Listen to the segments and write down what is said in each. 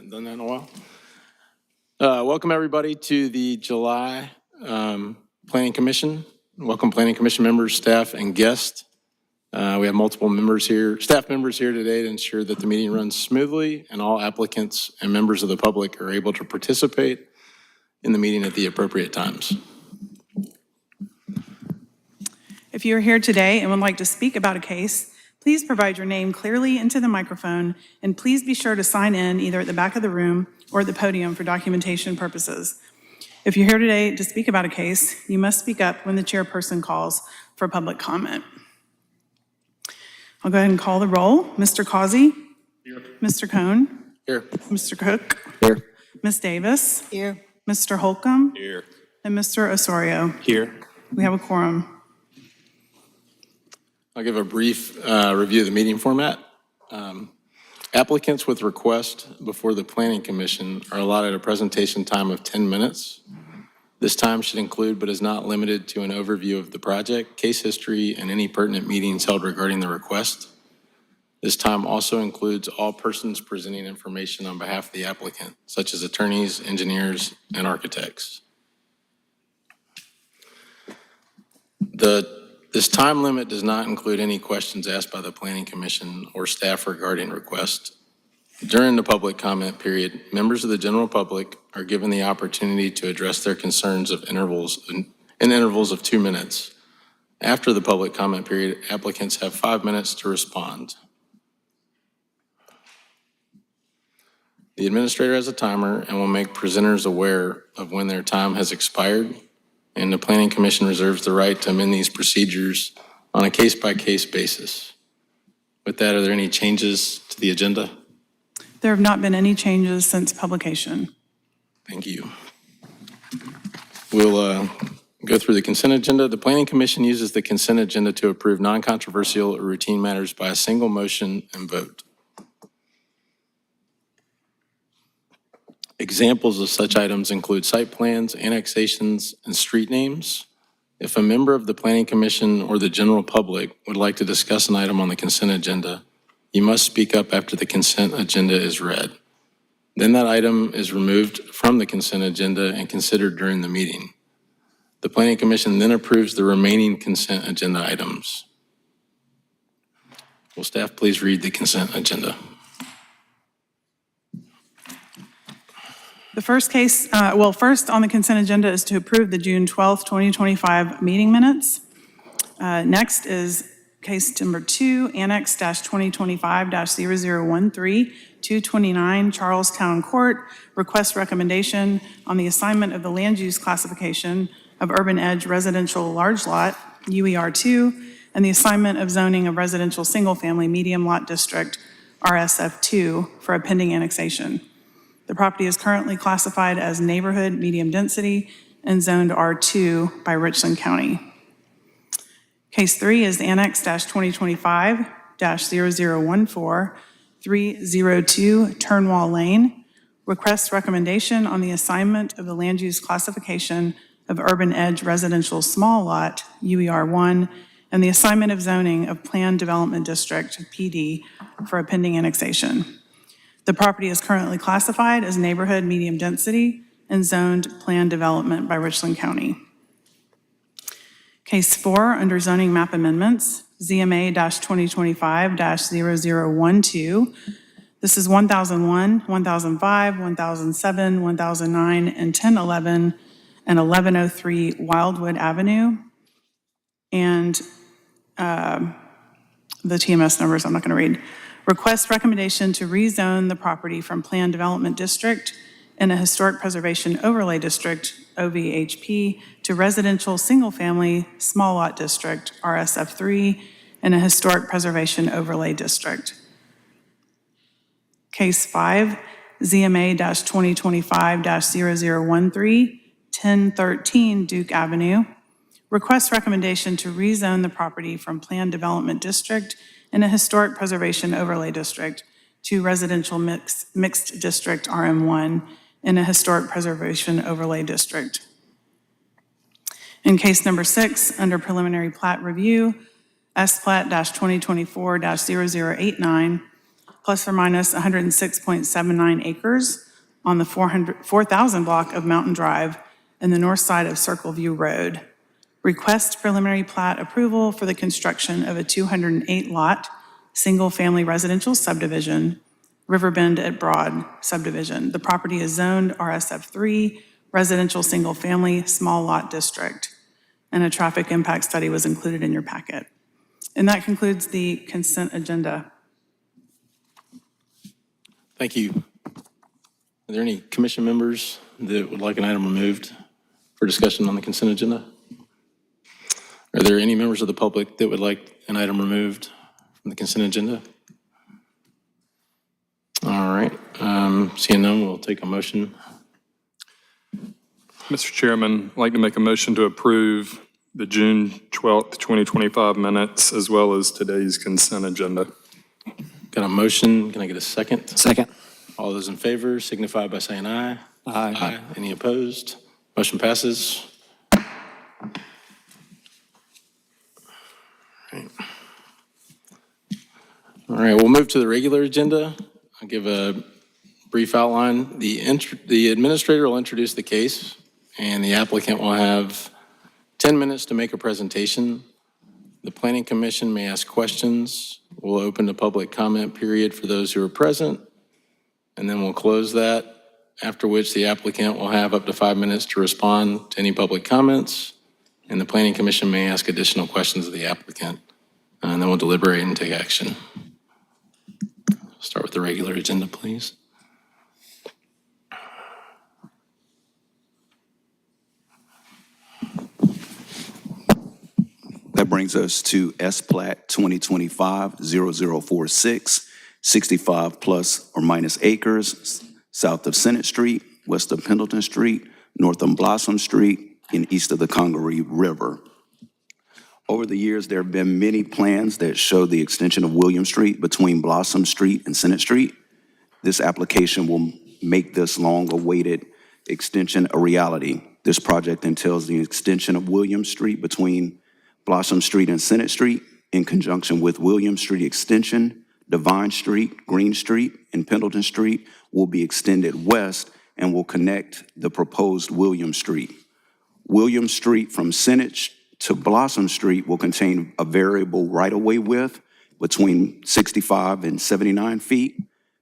Hadn't done that in a while. Welcome, everybody, to the July Planning Commission. Welcome, Planning Commission members, staff, and guests. We have multiple members here, staff members here today to ensure that the meeting runs smoothly and all applicants and members of the public are able to participate in the meeting at the appropriate times. If you are here today and would like to speak about a case, please provide your name clearly into the microphone, and please be sure to sign in either at the back of the room or at the podium for documentation purposes. If you're here today to speak about a case, you must speak up when the chairperson calls for public comment. I'll go ahead and call the roll. Mr. Causey? Here. Mr. Cohn? Here. Mr. Cook? Here. Ms. Davis? Here. Mr. Holcomb? Here. And Mr. Osorio? Here. We have a quorum. I'll give a brief review of the meeting format. Applicants with request before the Planning Commission are allotted a presentation time of 10 minutes. This time should include, but is not limited to, an overview of the project, case history, and any pertinent meetings held regarding the request. This time also includes all persons presenting information on behalf of the applicant, such as attorneys, engineers, and architects. This time limit does not include any questions asked by the Planning Commission or staff regarding requests. During the public comment period, members of the general public are given the opportunity to address their concerns in intervals of 2 minutes. After the public comment period, applicants have 5 minutes to respond. The administrator has a timer and will make presenters aware of when their time has expired, and the Planning Commission reserves the right to amend these procedures on a case-by-case basis. With that, are there any changes to the agenda? There have not been any changes since publication. Thank you. We'll go through the consent agenda. The Planning Commission uses the consent agenda to approve non-controversial or routine matters by a single motion and vote. Examples of such items include site plans, annexations, and street names. If a member of the Planning Commission or the general public would like to discuss an item on the consent agenda, you must speak up after the consent agenda is read. Then that item is removed from the consent agenda and considered during the meeting. The Planning Commission then approves the remaining consent agenda items. Will staff please read the consent agenda? The first case, first on the consent agenda is to approve the June 12th, 2025 meeting minutes. Next is case number 2, Annex-2025-0013, 229 Charlestown Court, request recommendation on the assignment of the land use classification of Urban Edge Residential Large Lot, UER2, and the assignment of zoning of Residential Single Family Medium Lot District, RSF2, for a pending annexation. The property is currently classified as neighborhood medium density and zoned R2 by Richland County. Case 3 is Annex-2025-0014, 302 Turnwall Lane. Request recommendation on the assignment of the land use classification of Urban Edge Residential Small Lot, UER1, and the assignment of zoning of Planned Development District, PD, for a pending annexation. The property is currently classified as neighborhood medium density and zoned planned development by Richland County. Case 4, under zoning map amendments, ZMA-2025-0012. This is 1001, 1005, 1007, 1009, and 1011, and 1103 Wildwood Avenue. And the TMS numbers I'm not going to read. Request recommendation to rezone the property from Planned Development District in a Historic Preservation Overlay District, OVHP, to Residential Single Family Small Lot District, RSF3, in a Historic Preservation Overlay District. Case 5, ZMA-2025-0013, 1013 Duke Avenue. Request recommendation to rezone the property from Planned Development District in a Historic Preservation Overlay District to Residential Mixed District, RM1, in a Historic Preservation Overlay District. In case number 6, under preliminary plat review, S-Plat-2024-0089, plus or minus 106.79 acres on the 4,000 block of Mountain Drive and the north side of Circle View Road. Request preliminary plat approval for the construction of a 208-lot, single-family residential subdivision, Riverbend at Broad subdivision. The property is zoned RSF3, residential single-family, small lot district. And a traffic impact study was included in your packet. And that concludes the consent agenda. Thank you. Are there any commission members that would like an item removed for discussion on the consent agenda? Are there any members of the public that would like an item removed from the consent agenda? All right, seeing none, we'll take a motion. Mr. Chairman, I'd like to make a motion to approve the June 12th, 2025 minutes, as well as today's consent agenda. Got a motion, can I get a second? Second. All those in favor signify by saying aye. Aye. Any opposed? Motion passes. All right, we'll move to the regular agenda. I'll give a brief outline. The administrator will introduce the case, and the applicant will have 10 minutes to make a presentation. The Planning Commission may ask questions. We'll open the public comment period for those who are present, and then we'll close that, after which the applicant will have up to 5 minutes to respond to any public comments, and the Planning Commission may ask additional questions of the applicant, and then we'll deliberate and take action. Start with the regular agenda, please. That brings us to S-Plat 2025-0046, 65 plus or minus acres, south of Senate Street, west of Pendleton Street, north of Blossom Street, and east of the Congaree River. Over the years, there have been many plans that show the extension of William Street between Blossom Street and Senate Street. This application will make this long-awaited extension a reality. This project entails the extension of William Street between Blossom Street and Senate Street in conjunction with William Street Extension, Divine Street, Green Street, and Pendleton Street will be extended west and will connect the proposed William Street. William Street from Senate to Blossom Street will contain a variable right-of-way width between 65 and 79 feet.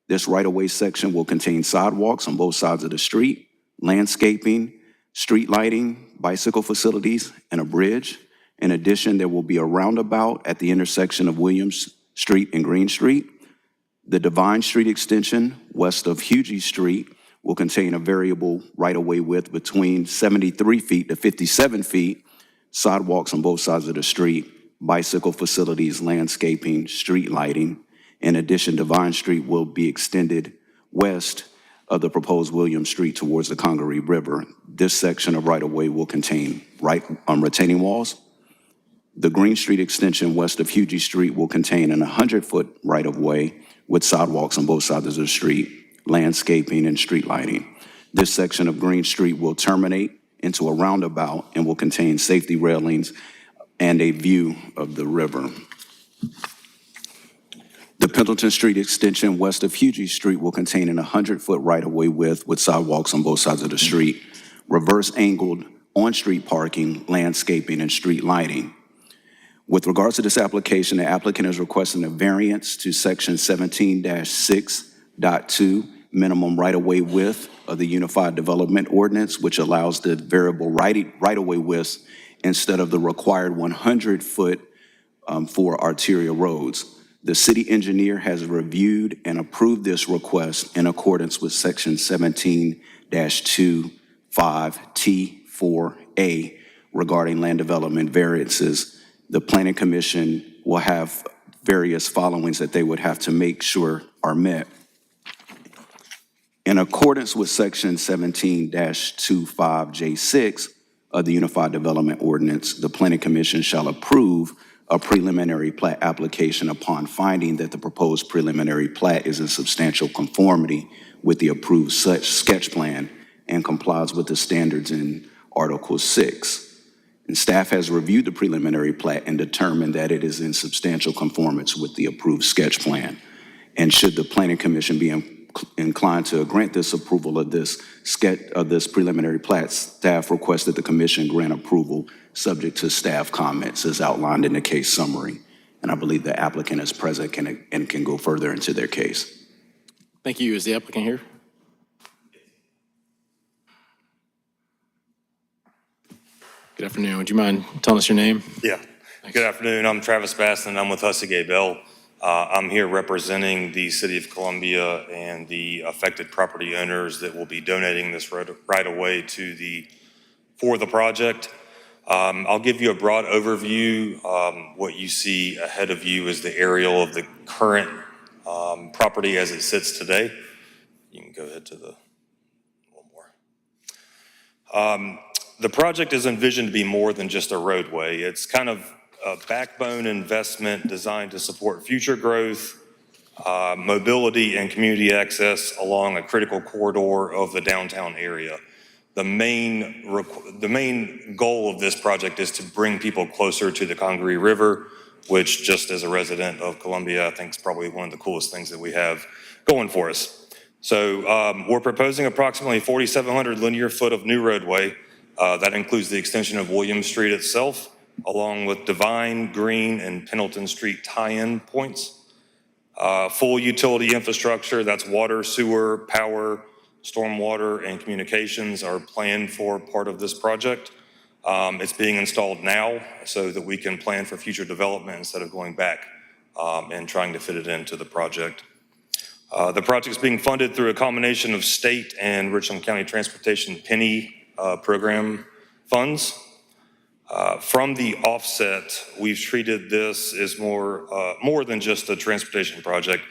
This right-of-way section will contain sidewalks on both sides of the street, landscaping, street lighting, bicycle facilities, and a bridge. In addition, there will be a roundabout at the intersection of Williams Street and Green Street. The Divine Street extension west of Hugie Street will contain a variable right-of-way width between 73 feet to 57 feet, sidewalks on both sides of the street, bicycle facilities, landscaping, street lighting. In addition, Divine Street will be extended west of the proposed William Street towards the Congaree River. This section of right-of-way will contain retaining walls. The Green Street extension west of Hugie Street will contain an 100-foot right-of-way with sidewalks on both sides of the street, landscaping, and street lighting. This section of Green Street will terminate into a roundabout and will contain safety railings and a view of the river. The Pendleton Street extension west of Hugie Street will contain an 100-foot right-of-way width with sidewalks on both sides of the street, reverse-angled on-street parking, landscaping, and street lighting. With regards to this application, the applicant is requesting a variance to section 17-6.2, minimum right-of-way width of the Unified Development Ordinance, which allows the variable right-of-way widths instead of the required 100-foot for arterial roads. The city engineer has reviewed and approved this request in accordance with section 17-2.5T4A regarding land development variances. The Planning Commission will have various followings that they would have to make sure are met. In accordance with section 17-25J6 of the Unified Development Ordinance, the Planning Commission shall approve a preliminary plat application upon finding that the proposed preliminary plat is in substantial conformity with the approved such sketch plan and complies with the standards in Article 6. And staff has reviewed the preliminary plat and determined that it is in substantial conformance with the approved sketch plan. And should the Planning Commission be inclined to grant this approval of this preliminary plat, staff requests that the commission grant approval subject to staff comments as outlined in the case summary. And I believe the applicant is present and can go further into their case. Thank you. Is the applicant here? Good afternoon. Would you mind telling us your name? Yeah. Good afternoon. I'm Travis Baston. I'm with Hussey Gay Bell. I'm here representing the City of Columbia and the affected property owners that will be donating this right away for the project. I'll give you a broad overview. What you see ahead of you is the aerial of the current property as it sits today. You can go ahead to one more. The project is envisioned to be more than just a roadway. It's kind of a backbone investment designed to support future growth, mobility, and community access along a critical corridor of the downtown area. The main goal of this project is to bring people closer to the Congaree River, which, just as a resident of Columbia, I think is probably one of the coolest things that we have going for us. So we're proposing approximately 4,700 linear foot of new roadway. That includes the extension of Williams Street itself, along with Divine, Green, and Pendleton Street tie-in points. Full utility infrastructure, that's water, sewer, power, stormwater, and communications are planned for part of this project. It's being installed now so that we can plan for future development instead of going back and trying to fit it into the project. The project is being funded through a combination of state and Richland County Transportation Penny program funds. From the offset, we've treated this as more than just a transportation project.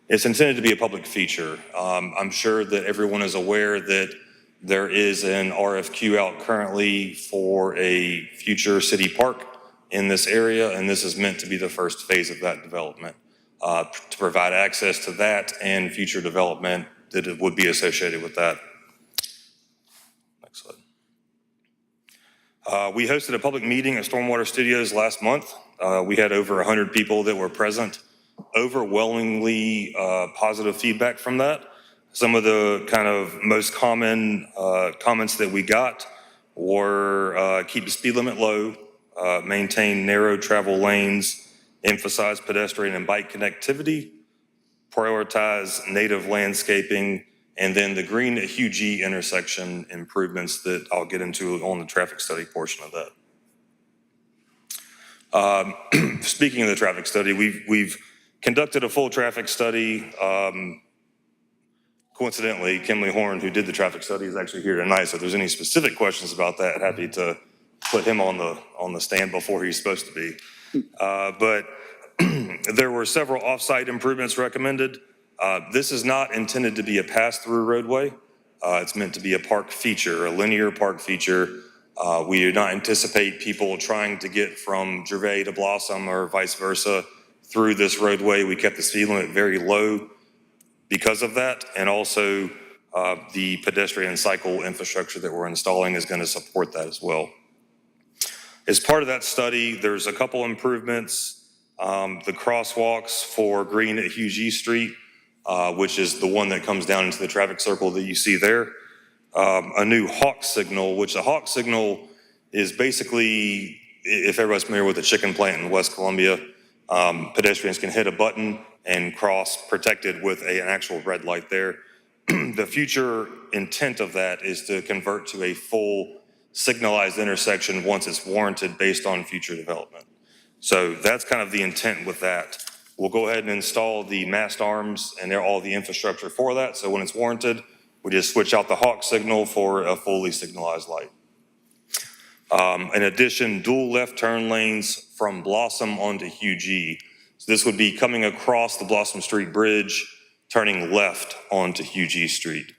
It's intended to be a public feature. I'm sure that everyone is aware that there is an RFQ out currently for a future city park in this area, and this is meant to be the first phase of that development to provide access to that and future development that would be associated with that. Next slide. We hosted a public meeting at Stormwater Studios last month. We had over 100 people that were present. Overwhelmingly positive feedback from that. Some of the kind of most common comments that we got were keep the speed limit low, maintain narrow travel lanes, emphasize pedestrian and bike connectivity, prioritize native landscaping, and then the Green at Hugh G intersection improvements that I'll get into on the traffic study portion of that. Speaking of the traffic study, we've conducted a full traffic study. Coincidentally, Kimley Horn, who did the traffic study, is actually here tonight. So if there's any specific questions about that, happy to put him on the stand before he's supposed to be. But there were several off-site improvements recommended. This is not intended to be a pass-through roadway. It's meant to be a park feature, a linear park feature. We do not anticipate people trying to get from Gervais to Blossom or vice versa through this roadway. We kept the speed limit very low because of that, and also the pedestrian cycle infrastructure that we're installing is going to support that as well. As part of that study, there's a couple improvements. The crosswalks for Green at Hugh G Street, which is the one that comes down into the traffic circle that you see there. A new hawk signal, which a hawk signal is basically, if everybody's familiar with the chicken plant in West Columbia, pedestrians can hit a button and cross protected with an actual red light there. The future intent of that is to convert to a full signalized intersection once it's warranted based on future development. So that's kind of the intent with that. We'll go ahead and install the mast arms and all the infrastructure for that. So when it's warranted, we just switch out the hawk signal for a fully signalized light. In addition, dual left turn lanes from Blossom onto Hugh G. So this would be coming across the Blossom Street Bridge, turning left onto Hugh G Street.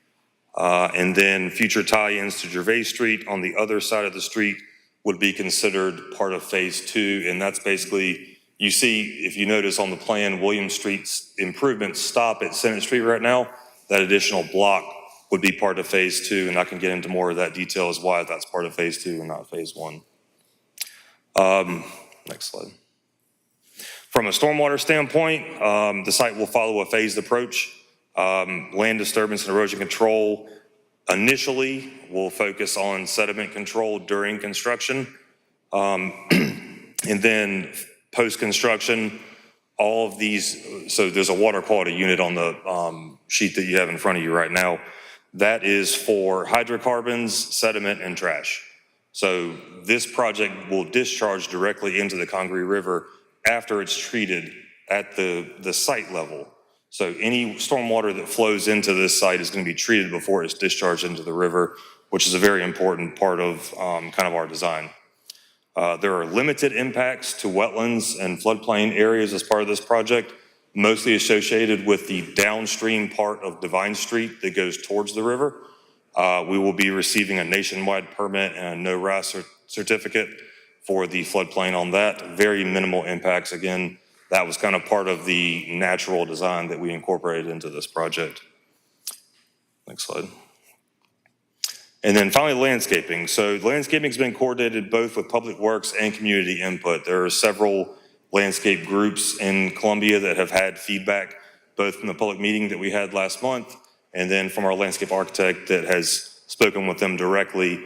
And then future tie-ins to Gervais Street on the other side of the street would be considered part of phase 2. And that's basically, you see, if you notice on the plan, William Street's improvements stop at Senate Street right now. That additional block would be part of phase 2, and I can get into more of that detail as why that's part of phase 2 and not phase 1. Next slide. From a stormwater standpoint, the site will follow a phased approach. Land disturbance and erosion control initially will focus on sediment control during construction. And then post-construction, all of these, so there's a water quality unit on the sheet that you have in front of you right now. That is for hydrocarbons, sediment, and trash. So this project will discharge directly into the Congaree River after it's treated at the site level. So any stormwater that flows into this site is going to be treated before it's discharged into the river, which is a very important part of kind of our design. There are limited impacts to wetlands and floodplain areas as part of this project, mostly associated with the downstream part of Divine Street that goes towards the river. We will be receiving a nationwide permit and a no-RAS certificate for the floodplain on that. Very minimal impacts. Again, that was kind of part of the natural design that we incorporated into this project. Next slide. And then finally, landscaping. So landscaping has been coordinated both with Public Works and community input. There are several landscape groups in Columbia that have had feedback, both from the public meeting that we had last month, and then from our landscape architect that has spoken with them directly.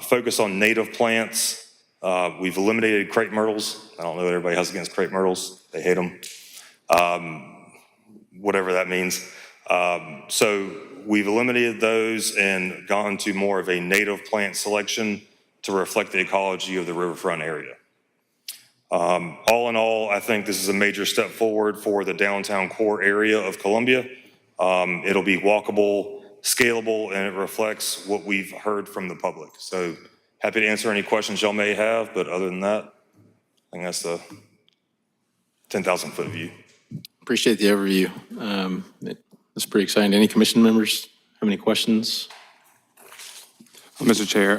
Focus on native plants. We've eliminated crepe myrtles. I don't know what everybody has against crepe myrtles. They hate them. Whatever that means. So we've eliminated those and gone to more of a native plant selection to reflect the ecology of the riverfront area. All in all, I think this is a major step forward for the downtown core area of Columbia. It'll be walkable, scalable, and it reflects what we've heard from the public. So happy to answer any questions y'all may have, but other than that, I think that's the 10,000-foot view. Appreciate the overview. It's pretty exciting. Any commission members have any questions? Mr. Chair,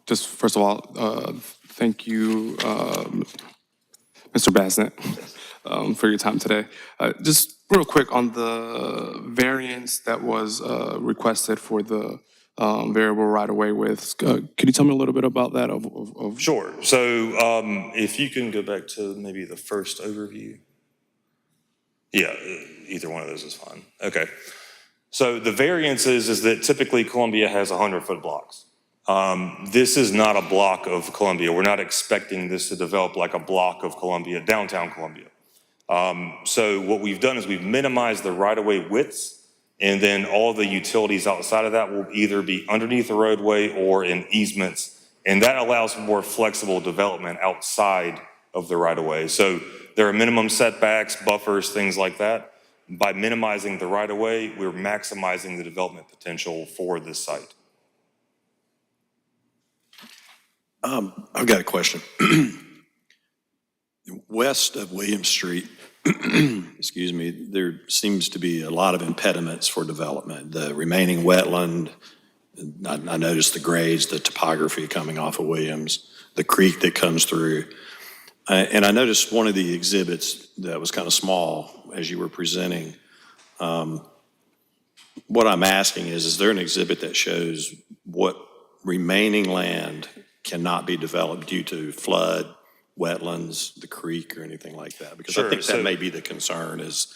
just first of all, thank you, Mr. Basnett, for your time today. Just real quick on the variance that was requested for the variable right-of-way widths. Could you tell me a little bit about that? Sure. So if you can go back to maybe the first overview. Yeah, either one of those is fine. Okay. So the variance is that typically Columbia has 100-foot blocks. This is not a block of Columbia. We're not expecting this to develop like a block of Columbia, downtown Columbia. So what we've done is we've minimized the right-of-way widths, and then all the utilities outside of that will either be underneath the roadway or in easements, and that allows for more flexible development outside of the right-of-way. So there are minimum setbacks, buffers, things like that. By minimizing the right-of-way, we're maximizing the development potential for this site. I've got a question. West of Williams Street, excuse me, there seems to be a lot of impediments for development. The remaining wetland, I noticed the grades, the topography coming off of Williams, the creek that comes through. And I noticed one of the exhibits that was kind of small as you were presenting. What I'm asking is there an exhibit that shows what remaining land cannot be developed due to flood, wetlands, the creek, or anything like that? Because I think that may be the concern, is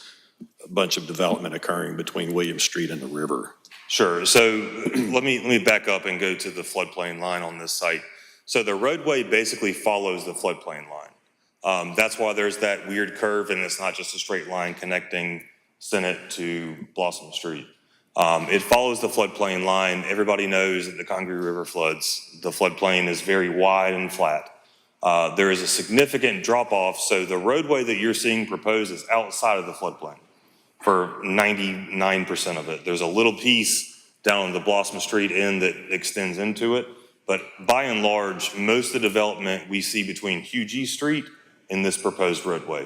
a bunch of development occurring between Williams Street and the river. Sure. So let me back up and go to the floodplain line on this site. So the roadway basically follows the floodplain line. That's why there's that weird curve, and it's not just a straight line connecting Senate to Blossom Street. It follows the floodplain line. Everybody knows that the Congaree River floods. The floodplain is very wide and flat. There is a significant drop-off, so the roadway that you're seeing proposed is outside of the floodplain for 99% of it. There's a little piece down on the Blossom Street end that extends into it, but by and large, most of the development we see between Hugh G. Street and this proposed roadway.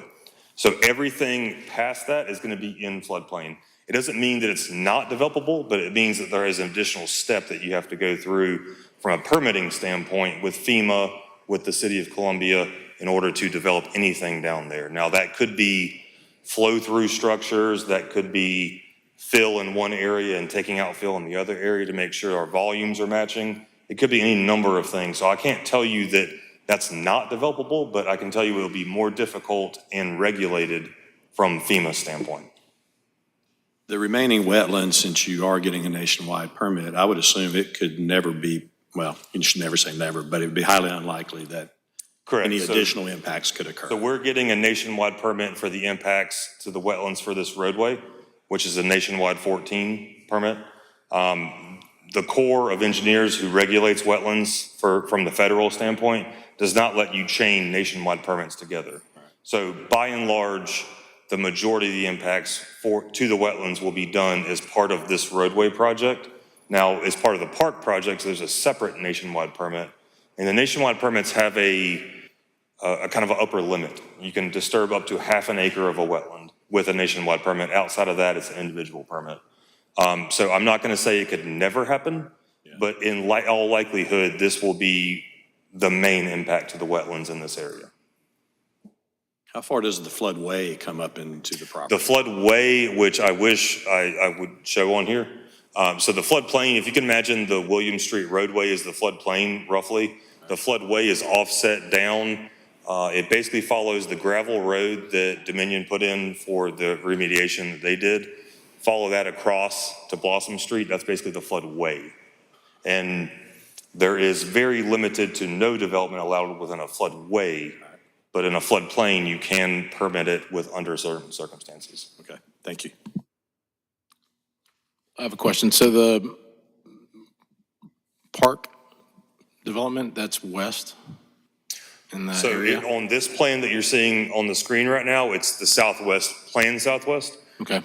So everything past that is going to be in floodplain. It doesn't mean that it's not developable, but it means that there is an additional step that you have to go through from a permitting standpoint with FEMA, with the City of Columbia, in order to develop anything down there. Now, that could be flow-through structures, that could be fill in one area and taking out fill in the other area to make sure our volumes are matching. It could be any number of things. So I can't tell you that That's not developable, but I can tell you it'll be more difficult and regulated from FEMA's standpoint. The remaining wetlands, since you are getting a nationwide permit, I would assume it could never be, well, you should never say never, but it would be highly unlikely that Correct. any So- additional impacts could occur. So we're getting a nationwide permit for the impacts to the wetlands for this roadway, which is a nationwide 14 permit. The Corps of Engineers who regulates wetlands from the federal standpoint does not let you chain nationwide permits together. So by and large, the majority of the impacts to the wetlands will be done as part of this roadway project. Now, as part of the park project, there's a separate nationwide permit. And the nationwide permits have a kind of an upper limit. You can disturb up to half an acre of a wetland with a nationwide permit. Outside of that, it's an individual permit. So I'm not going to say it could never happen, but in all likelihood, this will be the main impact to the wetlands in this area. How far does the floodway come up into the property? The floodway, which I wish I would show on here. So the floodplain, if you can imagine the William Street roadway is the floodplain roughly. The floodway is offset down. It basically follows the gravel road that Dominion put in for the remediation that they did. Follow that across to Blossom Street. That's basically the floodway. And there is very limited to no development allowed within a floodway, but in a floodplain, you can permit it with under certain circumstances. Okay, thank you. I have a question. So the park development, that's west in that So area? on this plan that you're seeing on the screen right now, it's the southwest, plan southwest. Okay.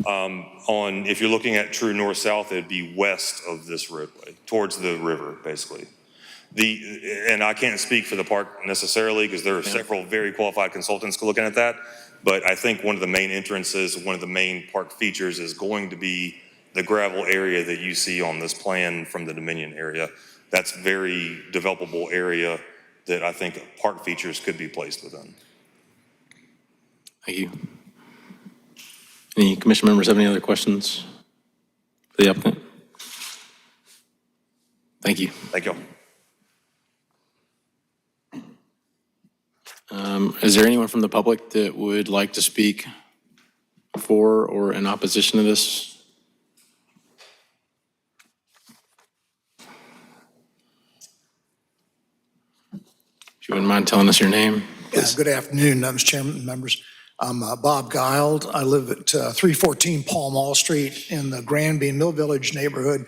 If you're looking at true north-south, it'd be west of this roadway, towards the river, basically. And I can't speak for the park necessarily, because there are several very qualified consultants looking at that, but I think one of the main entrances, one of the main park features is going to be the gravel area that you see on this plan from the Dominion area. That's very developable area that I think park features could be placed within. Thank you. Any commission members have any other questions for the applicant? Thank you. Thank y'all. Is there anyone from the public that would like to speak for or in opposition to this? If you wouldn't mind telling us your name. Good afternoon, Mr. Chairman and members. I'm Bob Gild. I live at 314 Pall Mall Street in the Granby Mill Village neighborhood.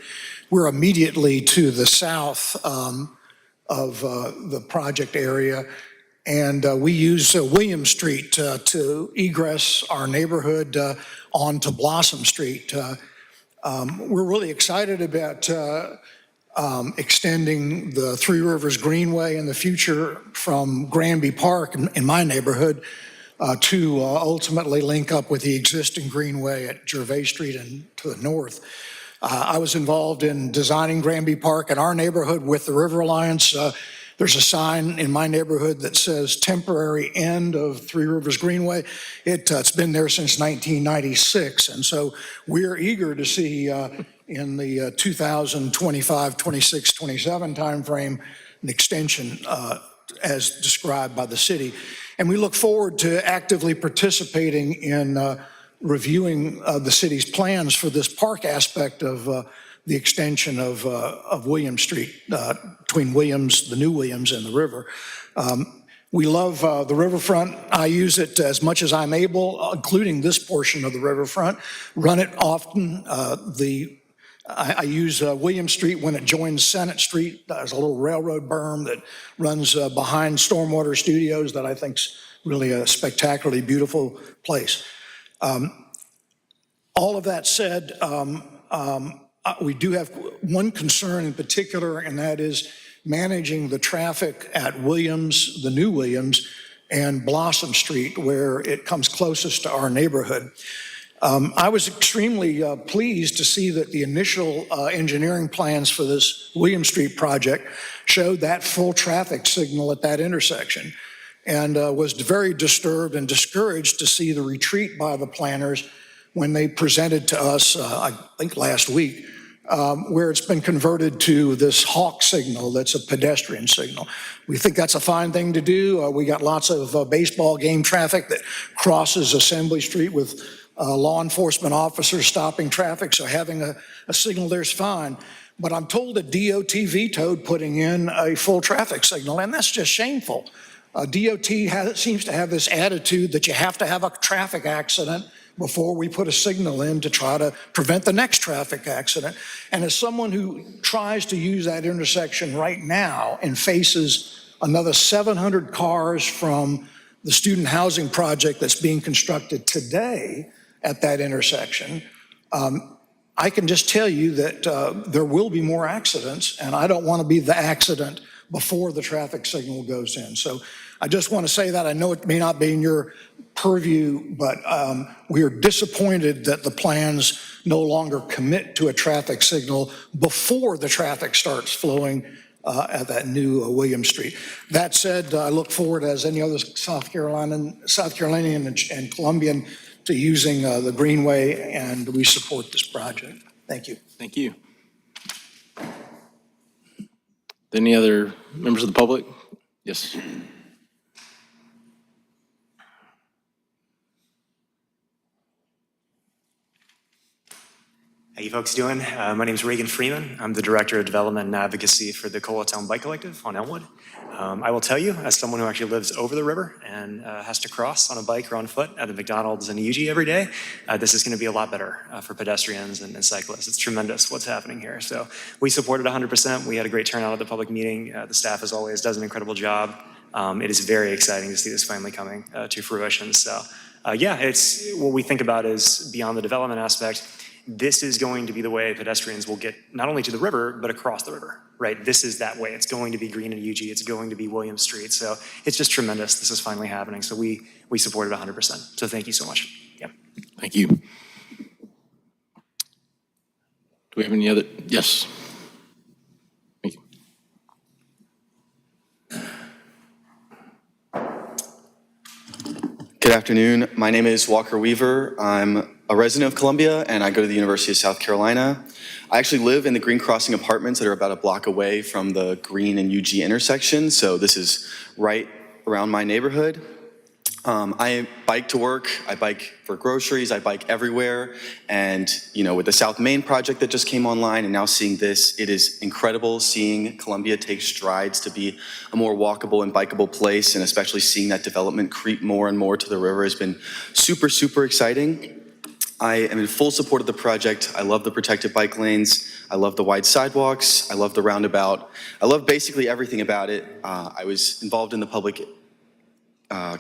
We're immediately to the south of the project area, and we use William Street to egress our neighborhood onto Blossom Street. We're really excited about extending the Three Rivers Greenway in the future from Granby Park in my neighborhood to ultimately link up with the existing greenway at Gervais Street and to the north. I was involved in designing Granby Park in our neighborhood with the River Alliance. There's a sign in my neighborhood that says temporary end of Three Rivers Greenway. It's been there since 1996, and so we're eager to see in the 2025, 26, 27 timeframe an extension as described by the city. And we look forward to actively participating in reviewing the city's plans for this park aspect of the extension of Williams Street between Williams, the new Williams, and the river. We love the riverfront. I use it as much as I'm able, including this portion of the riverfront. Run it often. I use William Street when it joins Senate Street. There's a little railroad berm that runs behind Stormwater Studios that I think's really a spectacularly beautiful place. All of that said, we do have one concern in particular, and that is managing the traffic at Williams, the new Williams, and Blossom Street, where it comes closest to our neighborhood. I was extremely pleased to see that the initial engineering plans for this William Street project showed that full traffic signal at that intersection, and was very disturbed and discouraged to see the retreat by the planners when they presented to us, I think last week, where it's been converted to this hawk signal that's a pedestrian signal. We think that's a fine thing to do. We got lots of baseball game traffic that crosses Assembly Street with law enforcement officers stopping traffic, so having a signal there is fine. But I'm told that DOT vetoed putting in a full traffic signal, and that's just shameful. DOT seems to have this attitude that you have to have a traffic accident before we put a signal in to try to prevent the next traffic accident. And as someone who tries to use that intersection right now and faces another 700 cars from the student housing project that's being constructed today at that intersection, I can just tell you that there will be more accidents, and I don't want to be the accident before the traffic signal goes in. So I just want to say that. I know it may not be in your purview, but we are disappointed that the plans no longer commit to a traffic signal before the traffic starts flowing at that new Williams Street. That said, I look forward, as any other South Carolinian and Columbian, to using the Greenway, and we support this project. Thank you. Thank you. Any other members of the public? Yes. How you folks doing? My name is Reagan Freeman. I'm the Director of Development and Advocacy for the Coletown Bike Collective on Elmwood. I will tell you, as someone who actually lives over the river and has to cross on a bike or on foot at the McDonald's in UG every day, this is going to be a lot better for pedestrians and cyclists. It's tremendous what's happening here. So we support it 100%. We had a great turnout at the public meeting. The staff, as always, does an incredible job. It is very exciting to see this finally coming to fruition. So yeah, it's what we think about is beyond the development aspect. This is going to be the way pedestrians will get not only to the river, but across the river, right? This is that way. It's going to be Green and UG. It's going to be Williams Street. So it's just tremendous. This is finally happening. So we support it 100%. So thank you so much. Yeah. Thank you. Do we have any other? Yes. Thank you. Good afternoon. My name is Walker Weaver. I'm a resident of Columbia, and I go to the University of South Carolina. I actually live in the Green Crossing apartments that are about a block away from the Green and UG intersection, so this is right around my neighborhood. I bike to work, I bike for groceries, I bike everywhere, and with the South Main project that just came online and now seeing this, it is incredible seeing Columbia take strides to be a more walkable and bikeable place, and especially seeing that development creep more and more to the river has been super, super exciting. I am in full support of the project. I love the protected bike lanes. I love the wide sidewalks. I love the roundabout. I love basically everything about it. I was involved in the public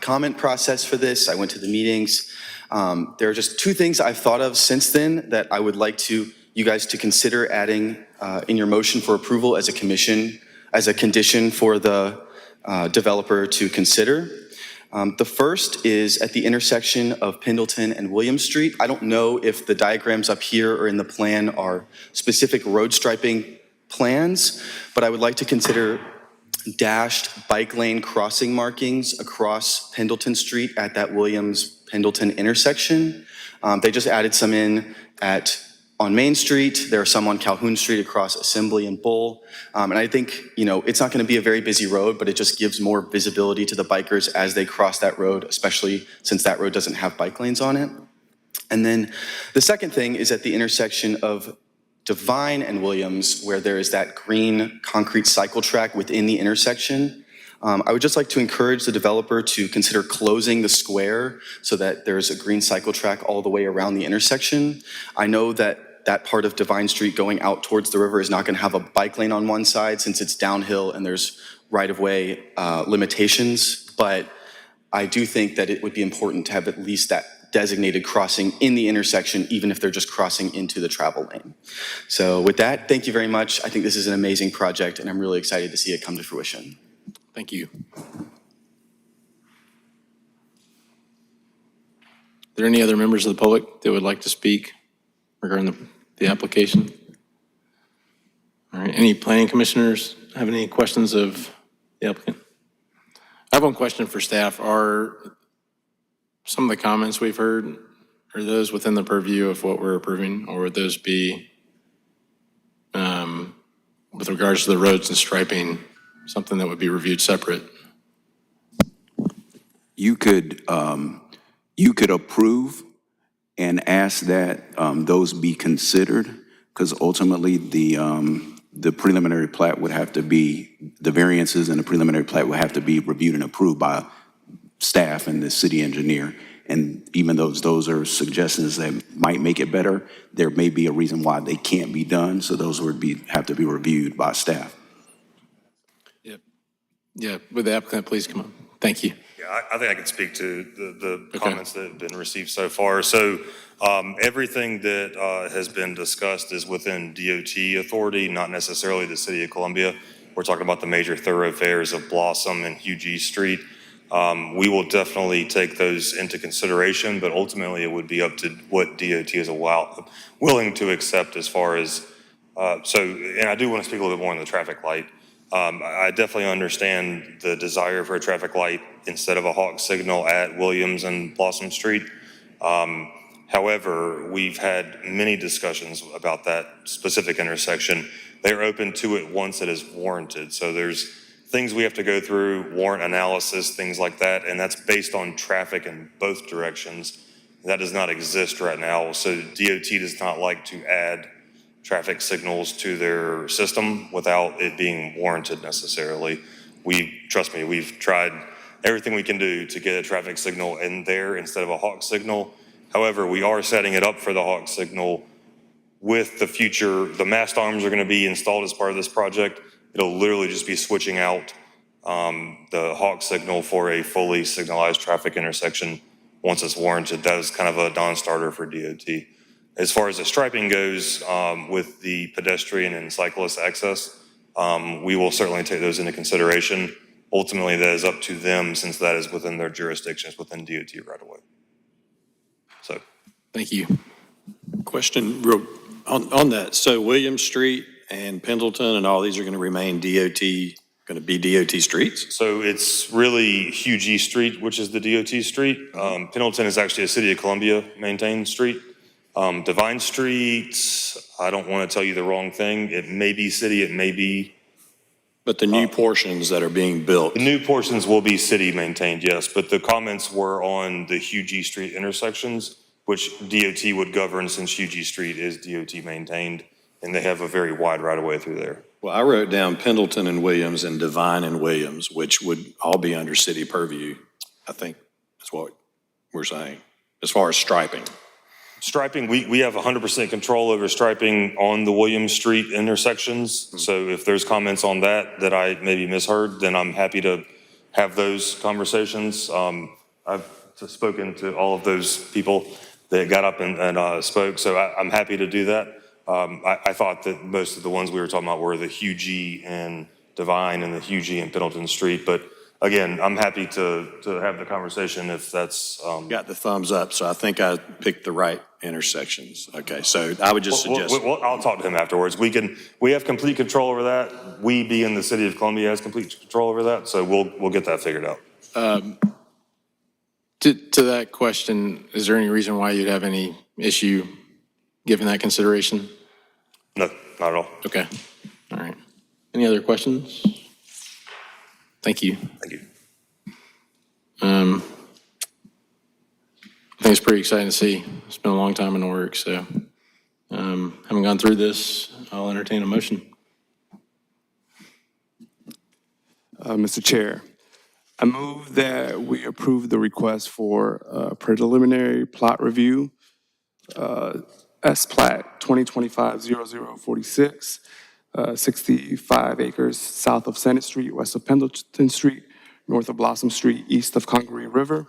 comment process for this. I went to the meetings. There are just two things I've thought of since then that I would like you guys to consider adding in your motion for approval as a condition for the developer to consider. The first is at the intersection of Pendleton and Williams Street. I don't know if the diagrams up here or in the plan are specific road striping plans, but I would like to consider dashed bike lane crossing markings across Pendleton Street at that Williams-Pendleton intersection. They just added some in on Main Street. There are some on Calhoun Street across Assembly and Bull. And I think, it's not going to be a very busy road, but it just gives more visibility to the bikers as they cross that road, especially since that road doesn't have bike lanes on it. And then the second thing is at the intersection of Devine and Williams, where there is that green concrete cycle track within the intersection. I would just like to encourage the developer to consider closing the square so that there's a green cycle track all the way around the intersection. I know that part of Devine Street going out towards the river is not going to have a bike lane on one side since it's downhill and there's right-of-way limitations, but I do think that it would be important to have at least that designated crossing in the intersection, even if they're just crossing into the travel lane. So with that, thank you very much. I think this is an amazing project, and I'm really excited to see it come to fruition. Thank you. Are there any other members of the public that would like to speak regarding the application? All right, any planning commissioners have any questions of the applicant? I have one question for staff. Are some of the comments we've heard, are those within the purview of what we're approving, or would those be with regards to the roads and striping, something that would be reviewed separate? You could approve and ask that those be considered, because ultimately the preliminary plat would have to be, the variances and the preliminary plat would have to be reviewed and approved by staff and the city engineer. And even though those are suggestions that might make it better, there may be a reason why they can't be done, so those would have to be reviewed by staff. Yeah, would the applicant please come up? Thank you. Yeah, I think I can speak to the Okay. comments that have been received so far. So everything that has been discussed is within DOT authority, not necessarily the city of Columbia. We're talking about the major thoroughfares of Blossom and Hugh G. Street. We will definitely take those into consideration, but ultimately it would be up to what DOT is willing to accept as far as, and I do want to speak a little bit more on the traffic light. I definitely understand the desire for a traffic light instead of a hawk signal at Williams and Blossom Street. However, we've had many discussions about that specific intersection. They're open to it once it is warranted. So there's things we have to go through, warrant analysis, things like that, and that's based on traffic in both directions. That does not exist right now. So DOT does not like to add traffic signals to their system without it being warranted necessarily. Trust me, we've tried everything we can do to get a traffic signal in there instead of a hawk signal. However, we are setting it up for the hawk signal with the future. The mast arms are going to be installed as part of this project. It'll literally just be switching out the hawk signal for a fully signalized traffic intersection once it's warranted. That is kind of a non-starter for DOT. As far as the striping goes, with the pedestrian and cyclist access, we will certainly take those into consideration. Ultimately, that is up to them since that is within their jurisdictions within DOT right away. So, Thank you. Question real, on that. So William Street and Pendleton and all these are going to remain DOT, going to be DOT streets? so it's really Hugh G. Street, which is the DOT street. Pendleton is actually a City of Columbia maintained street. Divine Street, I don't want to tell you the wrong thing. It may be city, it may be. But the new portions that are being built, The new portions will be city maintained, yes, but the comments were on the Hugh G. Street intersections, which DOT would govern since Hugh G. Street is DOT maintained, and they have a very wide right of way through there. well, I wrote down Pendleton and Williams and Divine and Williams, which would all be under city purview, I think is what we're saying, as far as striping. Striping, we have 100% control over striping on the Williams Street intersections. So if there's comments on that I maybe misheard, then I'm happy to have those conversations. I've spoken to all of those people that got up and spoke, so I'm happy to do that. I thought that most of the ones we were talking about were the Hugh G. and Divine and the Hugh G. and Pendleton Street, but again, I'm happy to have the conversation if that's. Got the thumbs up, so I think I picked the right intersections. Okay, so I would just suggest. Well, I'll talk to him afterwards. We have complete control over that. We, being the City of Columbia, has complete control over that, so we'll get that figured out. To that question, is there any reason why you'd have any issue giving that consideration? No, not at all. Okay, all right. Any other questions? Thank you. Thank you. I think it's pretty exciting to see. It's been a long time in the works, so having gone through this, I'll entertain a motion. Mr. Chair, I move that we approve the request for preliminary plot review, S-Plat 2025-0046, 65 acres south of Senate Street, west of Pendleton Street, north of Blossom Street, east of Congaree River,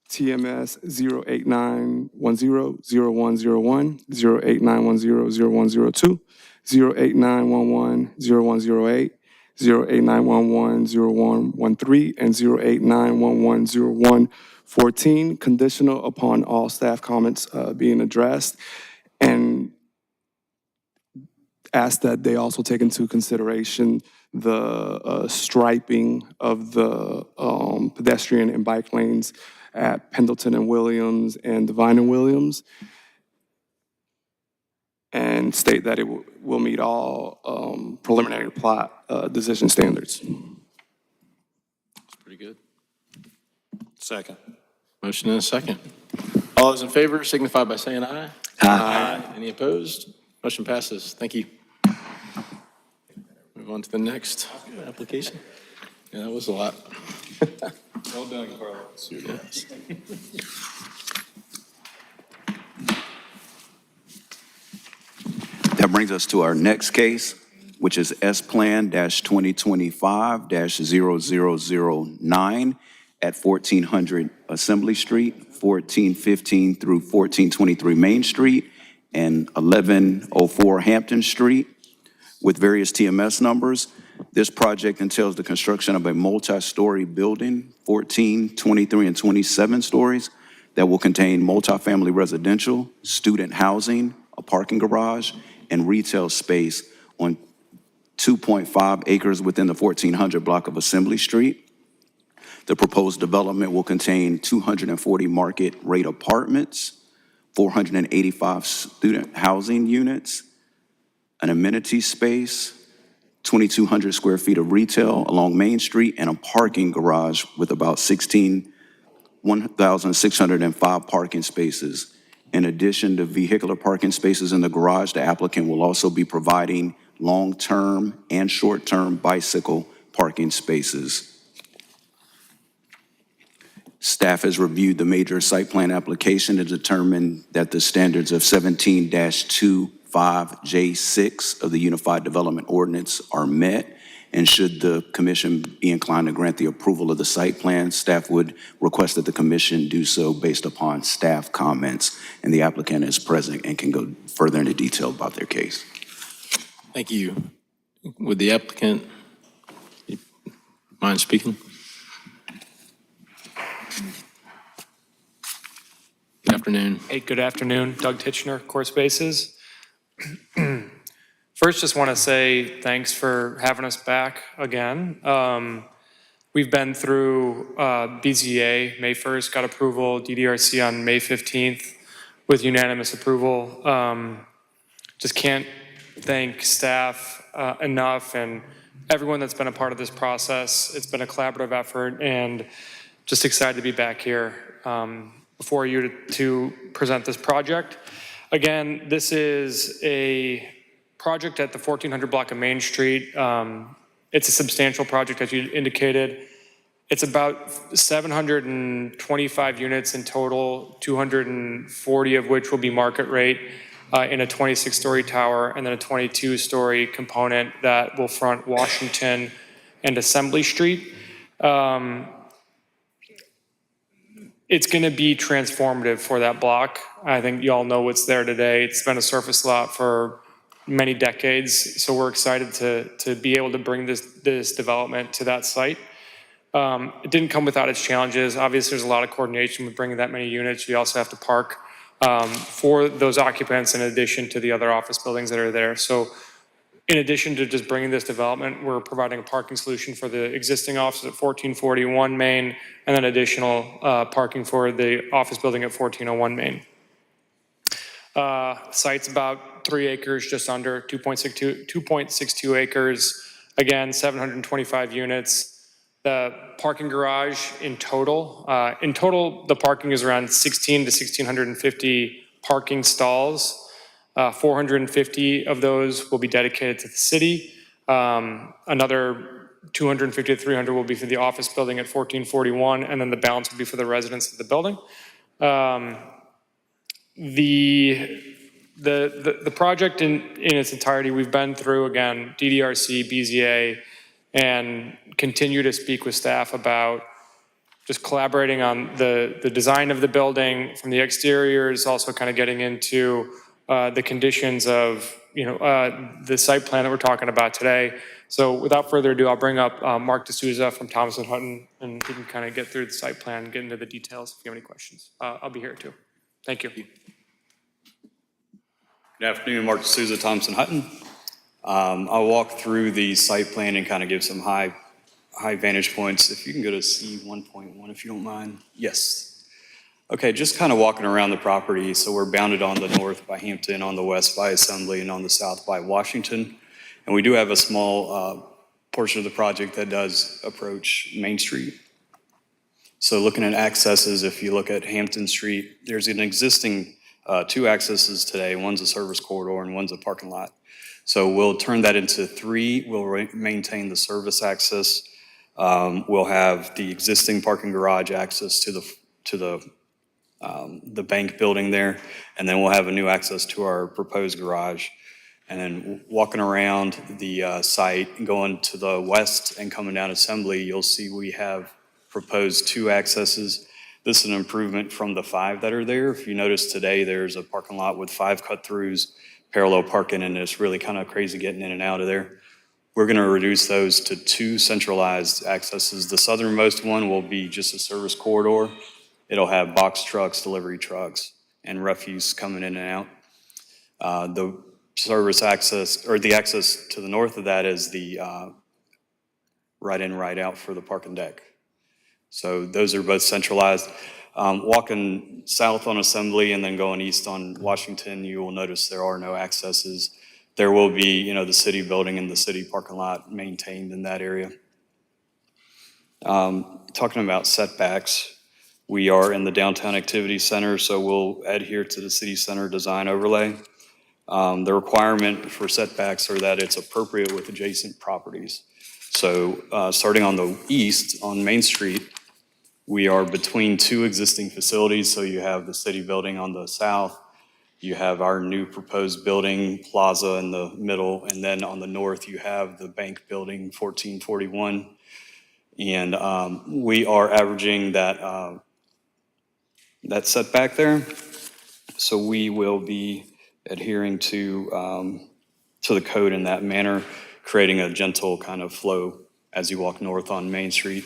TMS 08910-0101, 08910-0102, 08911-0108, 08911-0113, and 08911-0114, conditional upon all staff comments being addressed, and ask that they also take into consideration the striping of the pedestrian and bike lanes at Pendleton and Williams and Divine and Williams, and state that it will meet all preliminary plot decision standards. Pretty good. Second. Motion and a second. All those in favor signify by saying aye. Aye. Any opposed? Motion passes. Thank you. Move on to the next application. Yeah, that was a lot. Well done, Carlos. Yes. That brings us to our next case, which is S-Plan-2025-0009 at 1400 Assembly Street, 1415 through 1423 Main Street, and 1104 Hampton Street with various TMS numbers. This project entails the construction of a multi-story building, 14, 23, and 27 stories, that will contain multifamily residential, student housing, a parking garage, and retail space on 2.5 acres within the 1400 block of Assembly Street. The proposed development will contain 240 market rate apartments, 485 student housing units, an amenity space, 2,200 square feet of retail along Main Street, and a parking garage with about 1,605 parking spaces. In addition to vehicular parking spaces in the garage, the applicant will also be providing long-term and short-term bicycle parking spaces. Staff has reviewed the major site plan application and determined that the standards of 17-25J6 of the Unified Development Ordinance are met. And should the commission be inclined to grant the approval of the site plan, staff would request that the commission do so based upon staff comments. And the applicant is present and can go further into detail about their case. Thank you. Would the applicant mind speaking? Good afternoon. Hey, good afternoon. Doug Titchener, Core Spaces. First, just want to say thanks for having us back again. We've been through BZA May 1st, got approval, DDRC on May 15th with unanimous approval. Just can't thank staff enough and everyone that's been a part of this process. It's been a collaborative effort and just excited to be back here before you to present this project. Again, this is a project at the 1400 block of Main Street. It's a substantial project, as you indicated. It's about 725 units in total, 240 of which will be market rate in a 26-story tower, and then a 22-story component that will front Washington and Assembly Street. It's going to be transformative for that block. I think you all know what's there today. It's been a surface lot for many decades, so we're excited to be able to bring this development to that site. It didn't come without its challenges. Obviously, there's a lot of coordination with bringing that many units. You also have to park for those occupants in addition to the other office buildings that are there. So in addition to just bringing this development, we're providing a parking solution for the existing offices at 1441 Main, and then additional parking for the office building at 1401 Main. Site's about 3 acres, just under 2.62 acres. Again, 725 units. The parking garage in total, the parking is around 16 to 1,650 parking stalls. 450 of those will be dedicated to the city. Another 250 to 300 will be for the office building at 1441, and then the balance will be for the residents of the building. The project in its entirety, we've been through, again, DDRC, BZA, and continue to speak with staff about just collaborating on the design of the building from the exteriors, also kind of getting into the conditions of the site plan that we're talking about today. So without further ado, I'll bring up Mark D'Souza from Thompson Hutton, and he can kind of get through the site plan and get into the details if you have any questions. I'll be here too. Thank you. Good afternoon, Mark D'Souza, Thompson Hutton. I'll walk through the site plan and kind of give some high vantage points. If you can go to C1.1, if you don't mind. Yes. Okay, just kind of walking around the property. So we're bounded on the north by Hampton, on the west by Assembly, and on the south by Washington. And we do have a small portion of the project that does approach Main Street. So looking at accesses, if you look at Hampton Street, there's an existing two accesses today. One's a service corridor and one's a parking lot. So we'll turn that into three. We'll maintain the service access. We'll have the existing parking garage access to the bank building there, and then we'll have a new access to our proposed garage. And then walking around the site, going to the west and coming down Assembly, you'll see we have proposed two accesses. This is an improvement from the 5 that are there. If you notice today, there's a parking lot with 5 cut-throughs, parallel parking, and it's really kind of crazy getting in and out of there. We're going to reduce those to 2 centralized accesses. The southernmost one will be just a service corridor. It'll have box trucks, delivery trucks, and refuse coming in and out. The service access, or the access to the north of that is the right in, right out for the parking deck. So those are both centralized. Walking south on Assembly and then going east on Washington, you will notice there are no accesses. There will be, the city building and the city parking lot maintained in that area. Talking about setbacks, we are in the downtown activity center, so we'll adhere to the city center design overlay. The requirement for setbacks are that it's appropriate with adjacent properties. So starting on the east, on Main Street, we are between 2 existing facilities. So you have the city building on the south, you have our new proposed building, plaza in the middle, and then on the north, you have the bank building, 1441. And we are averaging that setback there. So we will be adhering to the code in that manner, creating a gentle kind of flow as you walk north on Main Street.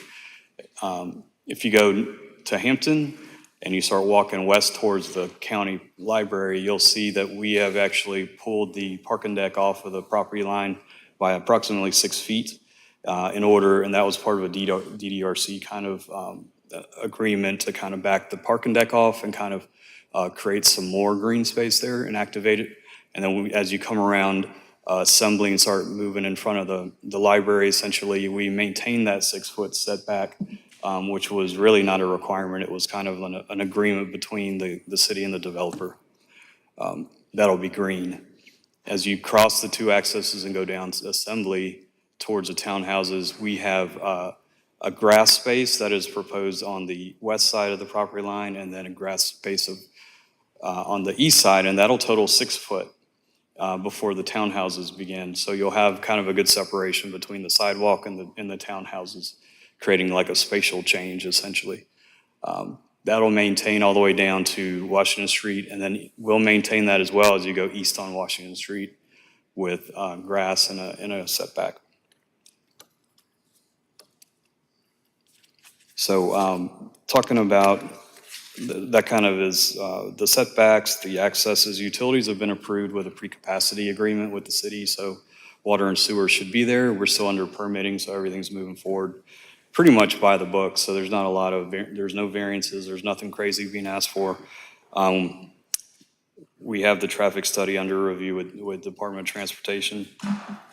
If you go to Hampton and you start walking west towards the county library, you'll see that we have actually pulled the parking deck off of the property line by approximately 6 feet in order, and that was part of a DDRC kind of agreement to kind of back the parking deck off and kind of create some more green space there and activate it. And then as you come around Assembly and start moving in front of the library, essentially, we maintain that 6-foot setback, which was really not a requirement. It was kind of an agreement between the city and the developer. That'll be green. As you cross the 2 accesses and go down to Assembly towards the townhouses, we have a grass space that is proposed on the west side of the property line, and then a grass space on the east side, and that'll total 6 foot before the townhouses begin. So you'll have kind of a good separation between the sidewalk and the townhouses, creating like a spatial change, essentially. That'll maintain all the way down to Washington Street, and then we'll maintain that as well as you go east on Washington Street with grass and a setback. So talking about that kind of is the setbacks, the accesses, utilities have been approved with a pre-capacity agreement with the city, so water and sewer should be there. We're still under permitting, so everything's moving forward pretty much by the book, so there's not a lot of, there's no variances, there's nothing crazy being asked for. We have the traffic study under review with Department of Transportation,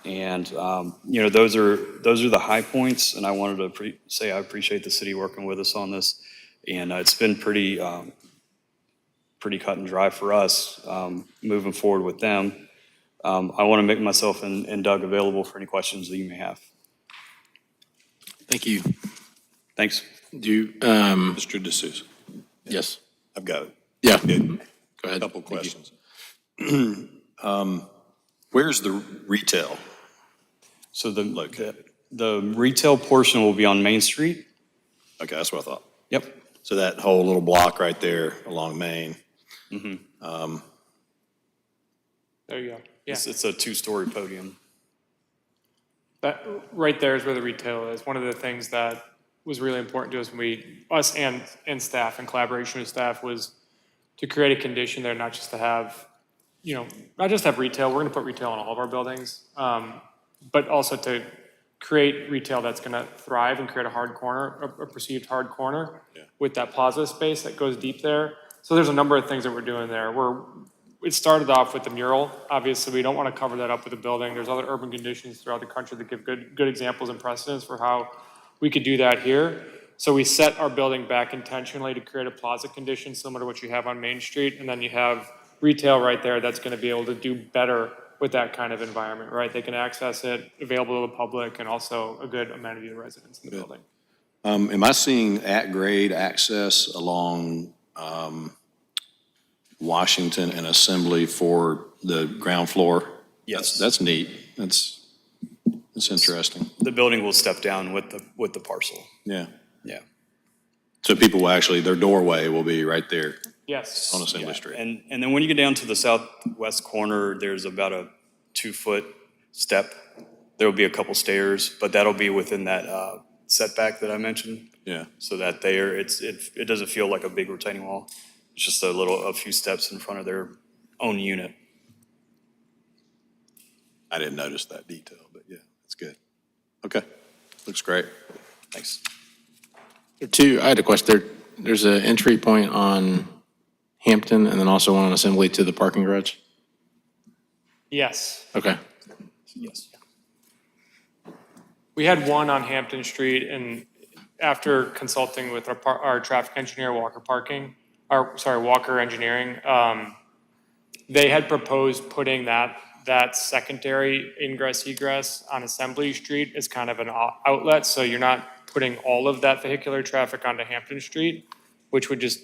and those are the high points, and I wanted to say I appreciate the city working with us on this, and it's been pretty cut and dry for us moving forward with them. I want to make myself and Doug available for any questions that you may have. Thank you. Thanks. Mr. DeSouza, Yes. I've got it. Yeah. Go ahead. Couple Thank you. questions. Where's the retail? So the retail portion will be on Main Street. Okay, that's what I thought. Yep. So that whole little block right there along Main. Mm-hmm. There you go. Yeah, It's a 2-story podium. that right there is where the retail is. One of the things that was really important to us when us and staff, in collaboration with staff, was to create a condition there, not just to have, not just have retail. We're going to put retail in all of our buildings, but also to create retail that's going to thrive and create a hard corner, a perceived hard corner with that plaza space that goes deep there. So there's a number of things that we're doing there. it started off with the mural. Obviously, we don't want to cover that up with a building. There's other urban conditions throughout the country that give good examples and precedents for how we could do that here. So we set our building back intentionally to create a plaza condition similar to what you have on Main Street. And then you have retail right there that's going to be able to do better with that kind of environment, right? They can access it, available to the public, and also a good amenity to residents in the building. Am I seeing at-grade access along Washington and Assembly for the ground floor? Yes. That's neat. That's interesting. The building will step down with the parcel. Yeah. Yeah. So people will actually, their doorway will be right there Yes. on Assembly Yeah, Street. and then when you get down to the southwest corner, there's about a 2-foot step. There will be a couple stairs, but that'll be within that setback that I mentioned. Yeah. So that it doesn't feel like a big retaining wall. It's just a few steps in front of their own unit. I didn't notice that detail, but yeah, that's good. Okay, looks great. Thanks. I had a question. There's an entry point on Hampton and then also one on Assembly to the parking garage? Yes. Okay. Yes. We had one on Hampton Street, and after consulting with our traffic engineer, Walker Engineering, they had proposed putting that secondary ingress egress on Assembly Street as kind of an outlet, so you're not putting all of that vehicular traffic onto Hampton Street, which would just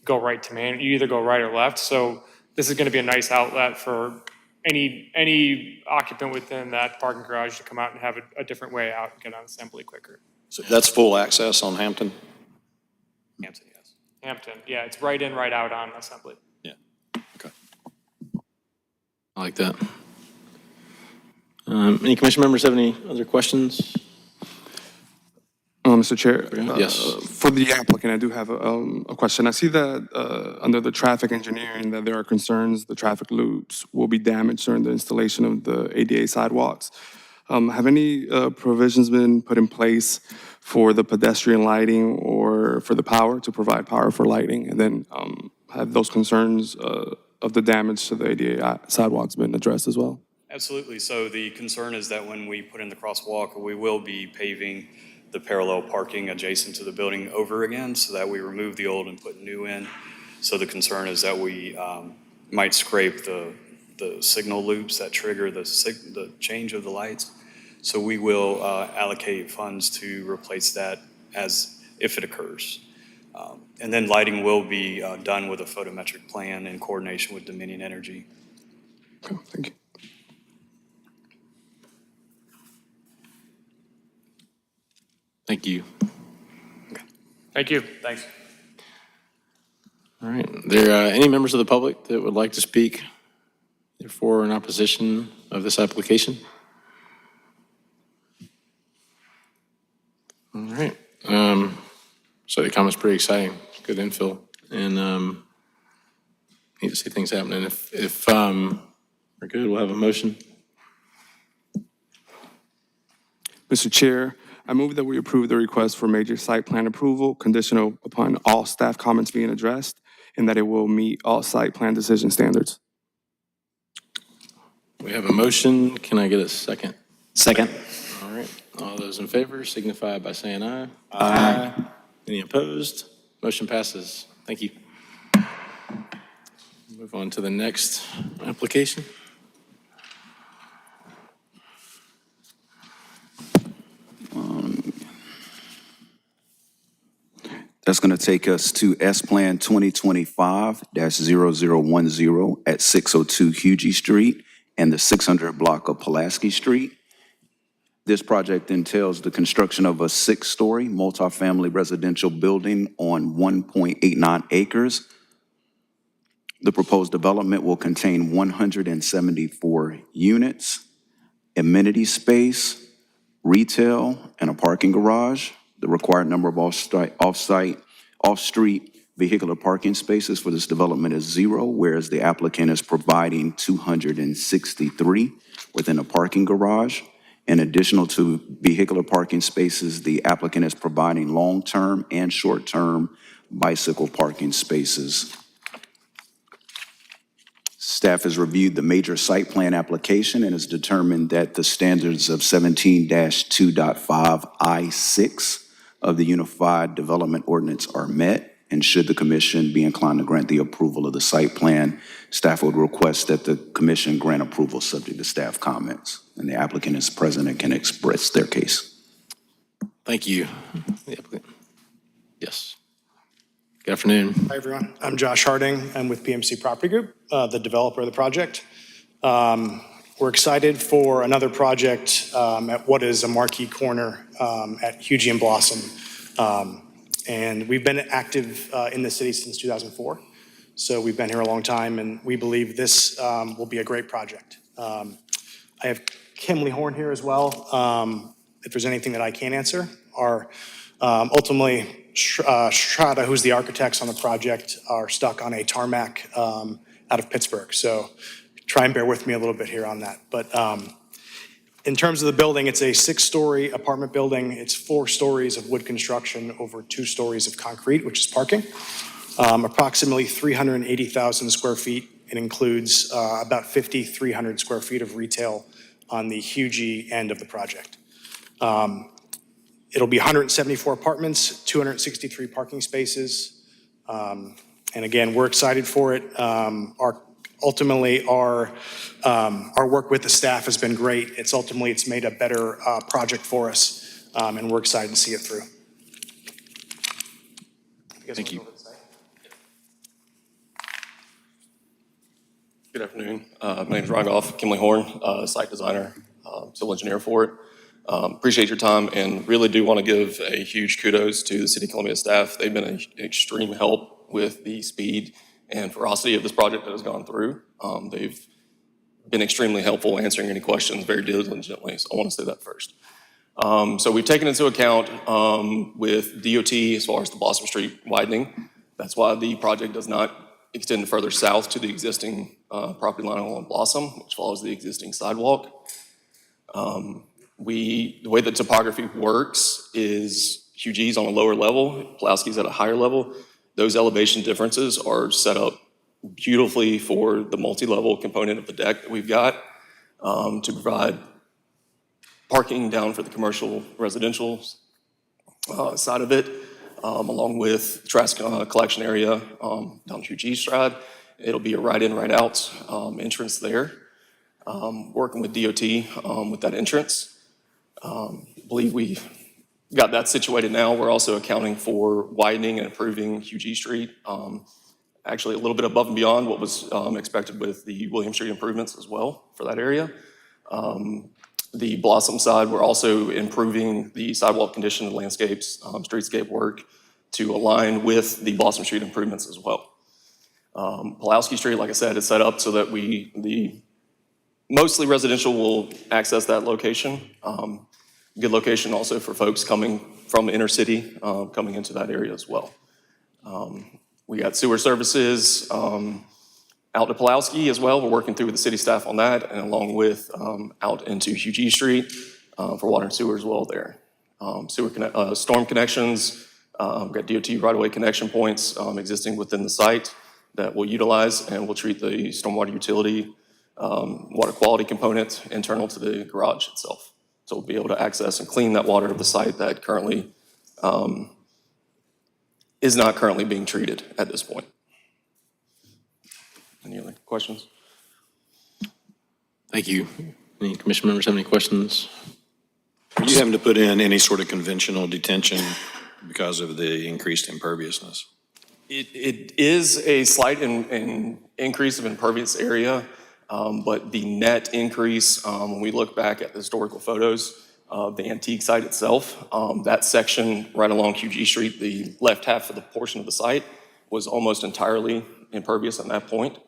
go right to Main. You either go right or left. So this is going to be a nice outlet for any occupant within that parking garage to come out and have a different way out and get on Assembly quicker. So that's full access on Hampton? Hampton, yes. Hampton, yeah, it's right in, right out on Assembly. Yeah, okay. I like that. Any commission members have any other questions? Mr. Chair. Yes. For the applicant, I do have a question. I see that under the traffic engineering, that there are concerns the traffic loops will be damaged during the installation of the ADA sidewalks. Have any provisions been put in place for the pedestrian lighting or for the power, to provide power for lighting? And then have those concerns of the damage to the ADA sidewalks been addressed as well? Absolutely. So the concern is that when we put in the crosswalk, we will be paving the parallel parking adjacent to the building over again, so that we remove the old and put new in. So the concern is that we might scrape the signal loops that trigger the change of the lights. So we will allocate funds to replace that if it occurs. And then lighting will be done with a photometric plan in coordination with Dominion Energy. Okay, thank you. Thank you. Thank you. Thanks. All right. There any members of the public that would like to speak for or in opposition of this application? All right. So the comment's pretty exciting. Good infill, and need to see things happening. If we're good, we'll have a motion. Mr. Chair, I move that we approve the request for major site plan approval conditional upon all staff comments being addressed and that it will meet all site plan decision standards. We have a motion. Can I get a second? Second. All right. All those in favor signify by saying aye. Aye. Any opposed? Motion passes. Thank you. Move on to the next application. That's going to take us to S-Plan 2025-0010 at 602 Hugie Street and the 600 block of Pulaski Street. This project entails the construction of a 6-story multifamily residential building on 1.89 acres. The proposed development will contain 174 units, amenity space, retail, and a parking garage. The required number of off-street vehicular parking spaces for this development is 0, whereas the applicant is providing 263 within a parking garage. In addition to vehicular parking spaces, the applicant is providing long-term and short-term bicycle parking spaces. Staff has reviewed the major site plan application and has determined that the standards of 17-2.5 I-6 of the Unified Development Ordinance are met, and should the commission be inclined to grant the approval of the site plan, staff would request that the commission grant approval subject to staff comments. And the applicant is present and can express their case. Thank you. The applicant. Yes. Good afternoon. Hi, everyone. I'm Josh Harding. I'm with PMC Property Group, the developer of the project. We're excited for another project at what is a marquee corner at Hugie and Blossom. And we've been active in the city since 2004. So we've been here a long time, and we believe this will be a great project. I have Kimley Horn here as well. If there's anything that I can't answer, ultimately, Strata, who's the architects on the project, are stuck on a tarmac out of Pittsburgh. So try and bear with me a little bit here on that. But in terms of the building, it's a 6-story apartment building. It's 4 stories of wood construction over 2 stories of concrete, which is parking. Approximately 380,000 square feet. It includes about 5,300 square feet of retail on the Hugie end of the project. It'll be 174 apartments, 263 parking spaces. And again, we're excited for it. Ultimately, our work with the staff has been great. It's made a better project for us, and we're excited to see it through. Thank you. Good afternoon. My name is Ryan Goff, Kimley Horn, site designer, civil engineer for it. Appreciate your time and really do want to give a huge kudos to the City of Columbia staff. They've been an extreme help with the speed and ferocity of this project that has gone through. They've been extremely helpful answering any questions very diligently, so I want to say that first. So we've taken into account with DOT as far as the Blossom Street widening. That's why the project does not extend further south to the existing property line along Blossom, which follows the existing sidewalk. The way the topography works is Hugie's on a lower level, Pulaski's at a higher level. Those elevation differences are set up beautifully for the multi-level component of the deck that we've got to provide parking down for the commercial residential side of it, along with trash collection area down Hugie Stride. It'll be a right-in, right-out entrance there. Working with DOT with that entrance. Believe we've got that situated now. We're also accounting for widening and improving Hugie Street. Actually a little bit above and beyond what was expected with the William Street improvements as well for that area. The Blossom side, we're also improving the sidewalk condition, the landscapes, streetscape work to align with the Blossom Street improvements as well. Pulaski Street, like I said, is set up so that the mostly residential will access that location. Good location also for folks coming from the inner city, coming into that area as well. We got sewer services out to Pulaski as well. We're working through with the city staff on that, and along with out into Hugie Street for water and sewer as well there. Storm connections, we've got DOT right-of-way connection points existing within the site that we'll utilize, and we'll treat the stormwater utility water quality component internal to the garage itself. So we'll be able to access and clean that water of the site that currently is not currently being treated at this point. Any other questions? Thank you. Any commission members have any questions? Are you having to put in any sort of conventional detention because of the increased imperviousness? It is a slight increase of impervious area. But the net increase, when we look back at the historical photos of the antique site itself, that section right along Hugie Street, the left half of the portion of the site was almost entirely impervious at that point.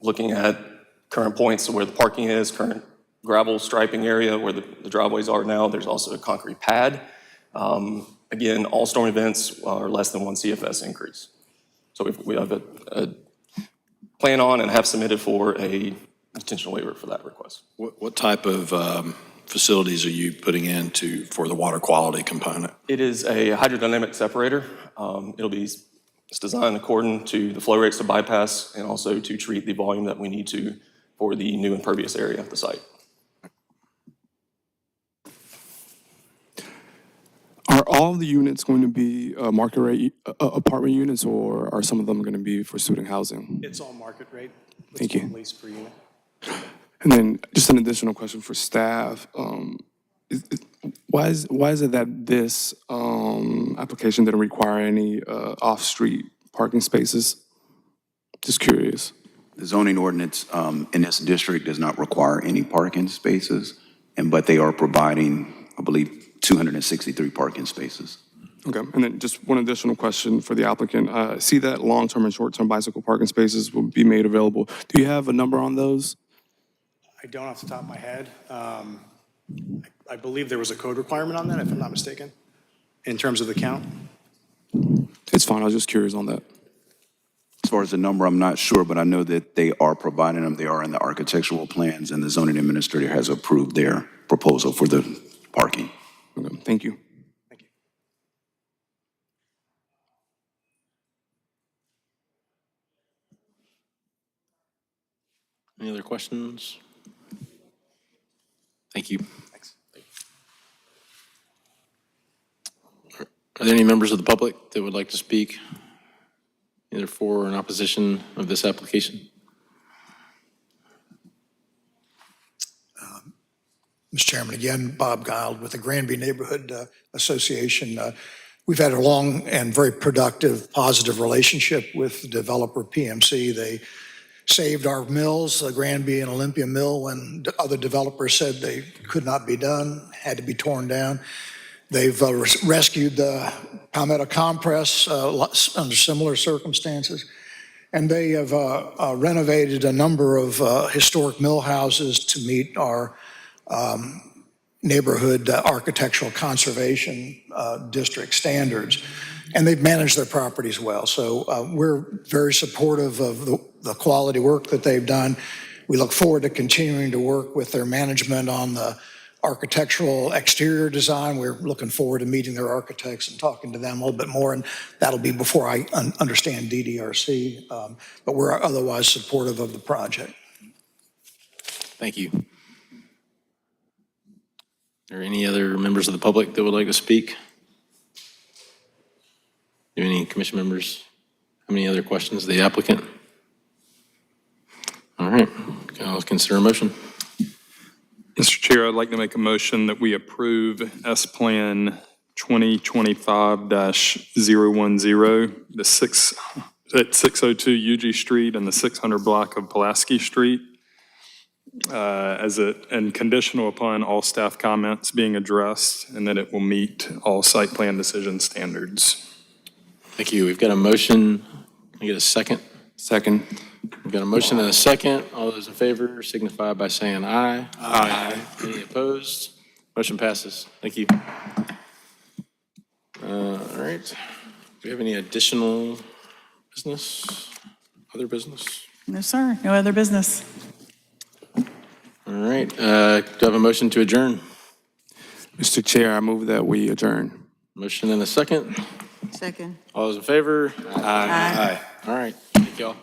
Looking at current points where the parking is, current gravel striping area where the driveways are now, there's also a concrete pad. Again, all storm events are less than 1 CFS increase. So we have a plan on and have submitted for a detention waiver for that request. What type of facilities are you putting in for the water quality component? It is a hydrodynamic separator. It'll be It's designed according to the flow rates to bypass and also to treat the volume that we need to for the new impervious area of the site. Are all the units going to be market rate apartment units, or are some of them going to be for student housing? It's all market rate. Thank you. Lease per unit. And then just an additional question for staff. Why is it that this application didn't require any off-street parking spaces? Just curious. The zoning ordinance in this district does not require any parking spaces, but they are providing, I believe, 263 parking spaces. Okay, and then just one additional question for the applicant. I see that long-term and short-term bicycle parking spaces will be made available. Do you have a number on those? I don't off the top of my head. I believe there was a code requirement on that, if I'm not mistaken, in terms of the count. It's fine, I was just curious on that. As far as the number, I'm not sure, but I know that they are providing them. They are in the architectural plans, and the zoning administrator has approved their proposal for the parking. Okay, thank you. Any other questions? Thank you. Thanks. Are there any members of the public that would like to speak either for or in opposition of this application? Mr. Chairman, again, Bob Guild with the Granby Neighborhood Association. We've had a long and very productive, positive relationship with the developer PMC. They saved our mills, Granby and Olympia Mill, when other developers said they could not be done, had to be torn down. They've rescued the Palmetto Compress under similar circumstances. And they have renovated a number of historic mill houses to meet our neighborhood architectural conservation district standards. And they've managed their properties well. So we're very supportive of the quality work that they've done. We look forward to continuing to work with their management on the architectural exterior design. We're looking forward to meeting their architects and talking to them a little bit more, and that'll be before I understand DDRC, but we're otherwise supportive of the project. Thank you. Are there any other members of the public that would like to speak? Do any commission members have any other questions of the applicant? All right, I'll consider a motion. Mr. Chair, I'd like to make a motion that we approve S-Plan 2025-010, the 602 UG Street and the 600 block of Pulaski Street, and conditional upon all staff comments being addressed, and that it will meet all site plan decision standards. Thank you. We've got a motion. Can I get a second? Second. We've got a motion and a second. All those in favor signify by saying aye. Aye. Any opposed? Motion passes. Thank you. All right. Do we have any additional business? Other business? No, sir, no other business. All right. Do I have a motion to adjourn? Mr. Chair, I move that we adjourn. Motion and a second. Second. All those in favor? Aye. All right. Thank y'all.